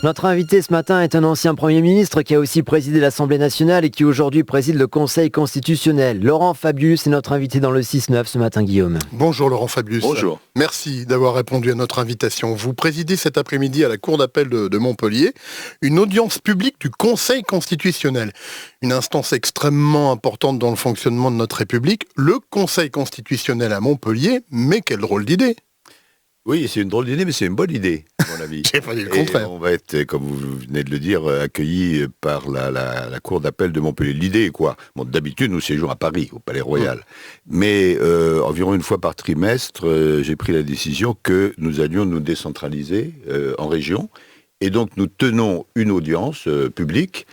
Notre invité ce matin est un ancien Premier ministre qui a aussi présidé l'Assemblée nationale et qui aujourd'hui préside le Conseil constitutionnel. Laurent Fabius est notre invité dans le 6-9 ce matin, Guillaume. Bonjour Laurent Fabius. Bonjour. Merci d'avoir répondu à notre invitation. Vous présidez cet après-midi à la Cour d'appel de Montpellier une audience publique du Conseil constitutionnel. Une instance extrêmement importante dans le fonctionnement de notre République. Le Conseil constitutionnel à Montpellier, mais quelle drôle d'idée! Oui, c'est une drôle d'idée, mais c'est une bonne idée, à mon avis. J'ai pas dit le contraire. On va être, comme vous venez de le dire, accueillis par la Cour d'appel de Montpellier. L'idée est quoi? Bon, d'habitude, nous séjournons à Paris, au Palais Royal. Mais environ une fois par trimestre, j'ai pris la décision que nous allions nous décentraliser en région. Et donc, nous tenons une audience publique,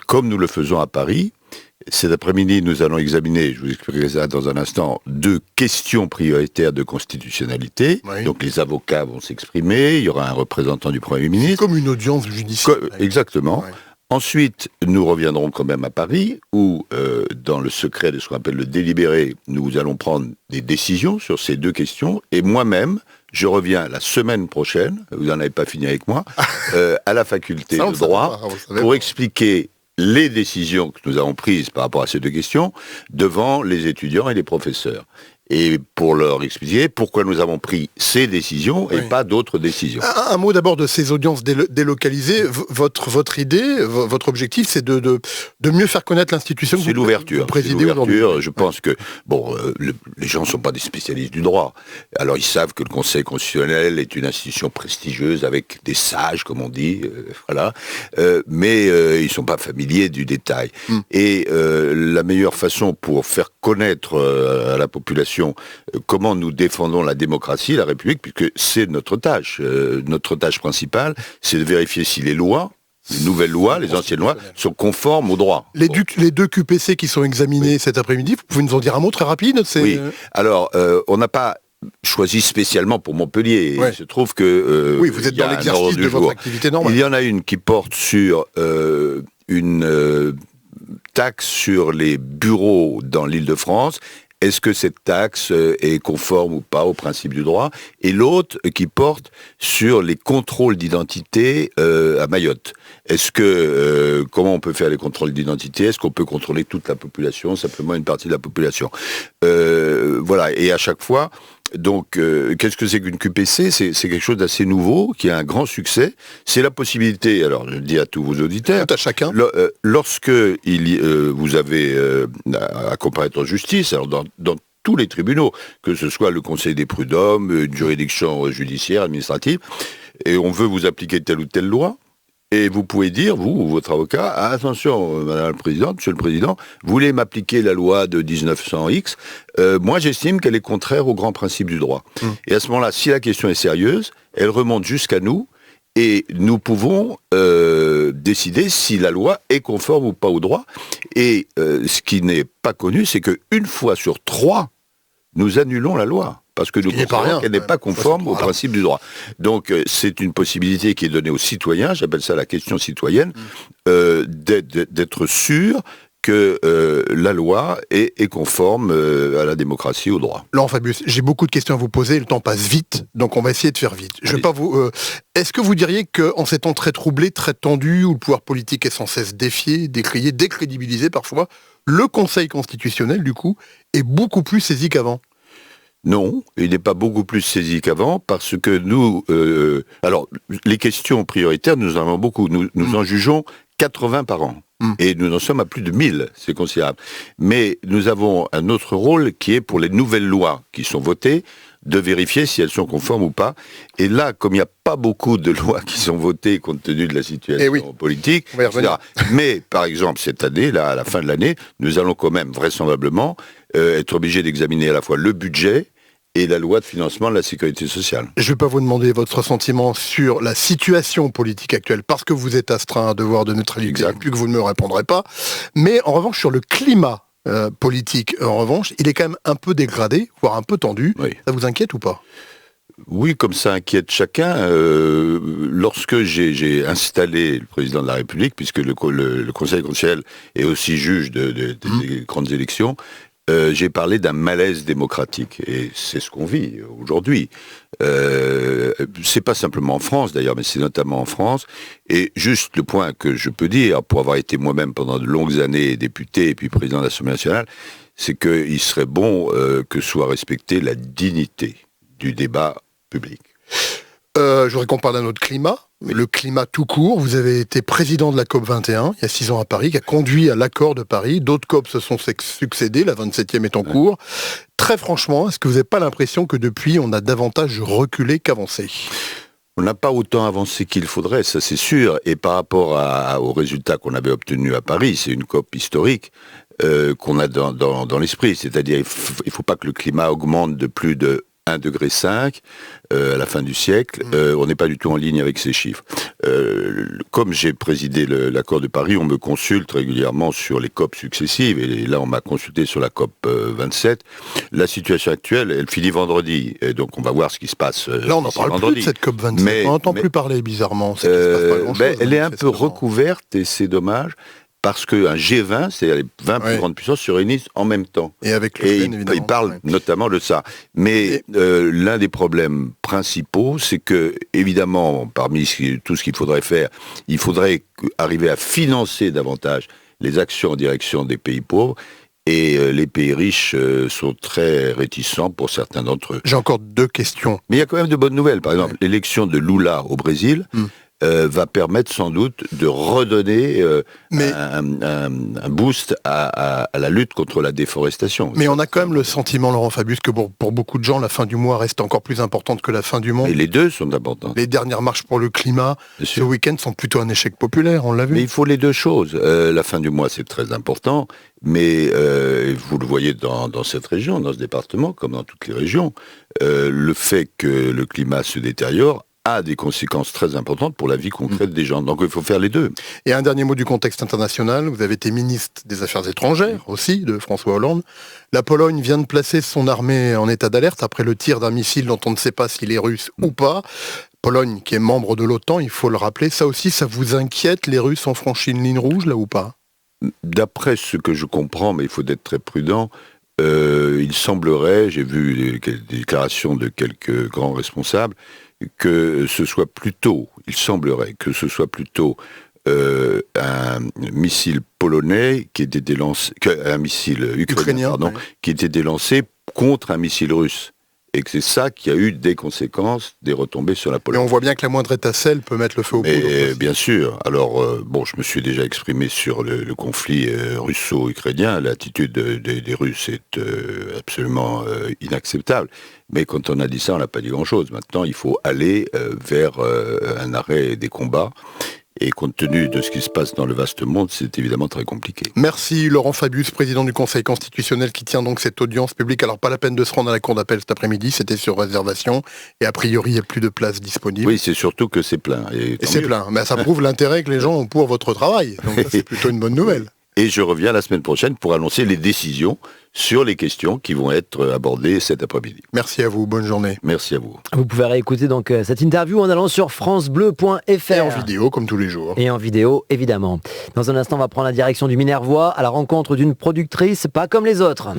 comme nous le faisons à Paris. Cet après-midi, nous allons examiner, je vous expliquerai ça dans un instant, 2 questions prioritaires de constitutionnalité. Oui. Donc les avocats vont s'exprimer, il y aura un représentant du Premier ministre. Comme une audience judiciaire. Exactement. Oui. Ensuite, nous reviendrons quand même à Paris, où, dans le secret de ce qu'on appelle le délibéré, nous allons prendre des décisions sur ces 2 questions. Et moi-même, je reviens la semaine prochaine, vous n'en avez pas fini avec moi, à la faculté de droit, pour expliquer les décisions que nous avons prises par rapport à ces 2 questions devant les étudiants et les professeurs. Et pour leur expliquer pourquoi nous avons pris ces décisions et pas d'autres décisions. Un mot d'abord de ces audiences délocalisées. Votre idée, votre objectif, c'est de mieux faire connaître l'institution que c'est l'ouverture. présidez aujourd'hui. Je pense que, les gens ne sont pas des spécialistes du droit. Alors ils savent que le Conseil constitutionnel est une institution prestigieuse avec des sages, comme on dit, mais ils ne sont pas familiers du détail. Et la meilleure façon pour faire connaître à la population comment nous défendons la démocratie, la République, puisque c'est notre tâche. Notre tâche principale, c'est de vérifier si les lois, les nouvelles lois, les anciennes lois, sont conformes au droit. Les 2 QPC qui sont examinés cet après-midi, vous pouvez nous en dire un mot très rapide? Oui, alors on n'a pas choisi spécialement pour Montpellier. Il se trouve que... oui, vous êtes dans l'exercice de votre activité normale. Il y en a une qui porte sur une taxe sur les bureaux dans l'Île-de-France. Est-ce que cette taxe est conforme ou pas au principe du droit? Et l'autre qui porte sur les contrôles d'identité à Mayotte. Est-ce que comment on peut faire les contrôles d'identité? Est-ce qu'on peut contrôler toute la population, simplement une partie de la population? Voilà. Et à chaque fois, donc, qu'est-ce que c'est qu'une QPC? C'est quelque chose d'assez nouveau, qui a un grand succès. C'est la possibilité, alors je le dis à tous vos auditeurs, tout à chacun. Lorsque vous avez à comparaître en justice, alors dans tous les tribunaux, que ce soit le Conseil des prud'hommes, une juridiction judiciaire, administrative, et on veut vous appliquer telle ou telle loi, et vous pouvez dire, vous ou votre avocat, attention, Madame la Présidente, Monsieur le Président, vous voulez m'appliquer la loi de 1900X, moi j'estime qu'elle est contraire aux grands principes du droit. Et à ce moment-là, si la question est sérieuse, elle remonte jusqu'à nous, et nous pouvons décider si la loi est conforme ou pas au droit. Et ce qui n'est pas connu, c'est qu'une fois sur 3, nous annulons la loi. Parce que nous considérons qu'elle n'est pas conforme au principe du droit. Donc c'est une possibilité qui est donnée aux citoyens, j'appelle ça la question citoyenne, d'être sûr que la loi est conforme à la démocratie, au droit. Laurent Fabius, j'ai beaucoup de questions à vous poser, le temps passe vite, donc on va essayer de faire vite. Je vais pas vous. Est-ce que vous diriez qu'en ces temps très troublés, très tendus, où le pouvoir politique est sans cesse défié, décrié, décrédibilisé parfois, le Conseil constitutionnel, du coup, est beaucoup plus saisi qu'avant? Non, il n'est pas beaucoup plus saisi qu'avant, parce que nous... alors, les questions prioritaires, nous en avons beaucoup. Nous en jugeons 80 par an. Et nous en sommes à plus de 1000, c'est considérable. Mais nous avons un autre rôle qui est pour les nouvelles lois qui sont votées, de vérifier si elles sont conformes ou pas. Et là, comme il n'y a pas beaucoup de lois qui sont votées compte tenu de la situation politique, etc. Mais, par exemple, cette année, là, à la fin de l'année, nous allons quand même, vraisemblablement, être obligés d'examiner à la fois le budget et la loi de financement de la sécurité sociale. Je ne vais pas vous demander votre sentiment sur la situation politique actuelle, parce que vous êtes astreint à un devoir de neutralité, plus que vous ne me répondrez pas. Mais en revanche, sur le climat politique, en revanche, il est quand même un peu dégradé, voire un peu tendu. Oui. Ça vous inquiète ou pas? Oui, comme ça inquiète chacun. Lorsque j'ai installé le président de la République, puisque le Conseil constitutionnel est aussi juge des grandes élections, J'ai parlé d'un malaise démocratique, et c'est ce qu'on vit aujourd'hui. C'est pas simplement en France d'ailleurs, mais c'est notamment en France. Et juste le point que je peux dire, pour avoir été moi-même pendant de longues années député et puis président de l'Assemblée nationale, c'est qu'il serait bon que soit respectée la dignité du débat public. Je voudrais qu'on parle d'un autre climat, le climat tout court. Vous avez été président de la COP 21, il y a 6 ans à Paris, qui a conduit à l'accord de Paris. D'autres COP se sont succédés, la 27e est en cours. Très franchement, est-ce que vous n'avez pas l'impression que depuis, on a davantage reculé qu'avancé ? On n'a pas autant avancé qu'il faudrait, ça c'est sûr. Et par rapport aux résultats qu'on avait obtenus à Paris, c'est une COP historique qu'on a dans l'esprit. C'est-à-dire, il ne faut pas que le climat augmente de plus de 1,5 degré à la fin du siècle. On n'est pas du tout en ligne avec ces chiffres. Comme j'ai présidé l'accord de Paris, on me consulte régulièrement sur les COP successives, et là on m'a consulté sur la COP 27. La situation actuelle, elle finit vendredi, et donc on va voir ce qui se passe là on n'en parle vendredi. Plus de cette COP 27, on n'entend plus parler bizarrement. Elle est un peu recouverte, et c'est dommage. Parce qu'un G20, c'est-à-dire les 20 plus grandes puissances, se réunissent en même temps. Et avec le FLN, évidemment. Ils parlent notamment de ça. Mais l'un des problèmes principaux, c'est que, évidemment, parmi tout ce qu'il faudrait faire, il faudrait arriver à financer davantage les actions en direction des pays pauvres. Et les pays riches sont très réticents pour certains d'entre eux. J'ai encore 2 questions. Mais il y a quand même de bonnes nouvelles. Par exemple, l'élection de Lula au Brésil... va permettre sans doute de redonner un boost à la lutte contre la déforestation. Mais on a quand même le sentiment, Laurent Fabius, que pour beaucoup de gens, la fin du mois reste encore plus importante que la fin du monde. Et les deux sont importants. Les dernières marches pour le climat, ce week-end, sont plutôt un échec populaire, on l'a vu. Mais il faut les deux choses. La fin du mois, c'est très important, mais vous le voyez dans cette région, dans ce département, comme dans toutes les régions, le fait que le climat se détériore a des conséquences très importantes pour la vie concrète des gens. Donc il faut faire les deux. Et un dernier mot du contexte international. Vous avez été ministre des Affaires étrangères aussi, de François Hollande. La Pologne vient de placer son armée en état d'alerte après le tir d'un missile dont on ne sait pas s'il est russe ou pas. Pologne, qui est membre de l'OTAN, il faut le rappeler. Ça aussi, ça vous inquiète? Les Russes ont franchi une ligne rouge, là, ou pas? D'après ce que je comprends, mais il faut être très prudent, il semblerait, j'ai vu des déclarations de quelques grands responsables, que ce soit plutôt, il semblerait que ce soit plutôt un missile polonais qui était délancé, un missile ukrainien, pardon, qui était délancé contre un missile russe. Et que c'est ça qui a eu des conséquences, des retombées sur la Pologne. Et on voit bien que la moindre étincelle peut mettre le feu aux poudres. Bien sûr. Alors, je me suis déjà exprimé sur le conflit russo-ukrainien. L'attitude des Russes est absolument inacceptable. Mais quand on a dit ça, on n'a pas dit grand-chose. Maintenant, il faut aller vers un arrêt des combats. Et compte tenu de ce qui se passe dans le vaste monde, c'est évidemment très compliqué. Merci Laurent Fabius, président du Conseil constitutionnel, qui tient donc cette audience publique. Alors pas la peine de se rendre à la cour d'appel cet après-midi, c'était sur réservation, et a priori il n'y a plus de place disponible. Oui, c'est surtout que c'est plein. Et c'est plein, mais ça prouve l'intérêt que les gens ont pour votre travail, donc ça, c'est plutôt une bonne nouvelle. Et je reviens la semaine prochaine pour annoncer les décisions sur les questions qui vont être abordées cet après-midi. Merci à vous, bonne journée. Merci à vous. Vous pouvez réécouter donc cette interview en allant sur francebleu.fr. Et en vidéo, comme tous les jours. Et en vidéo, évidemment. Dans un instant, on va prendre la direction du Minervois à la rencontre d'une productrice pas comme les autres.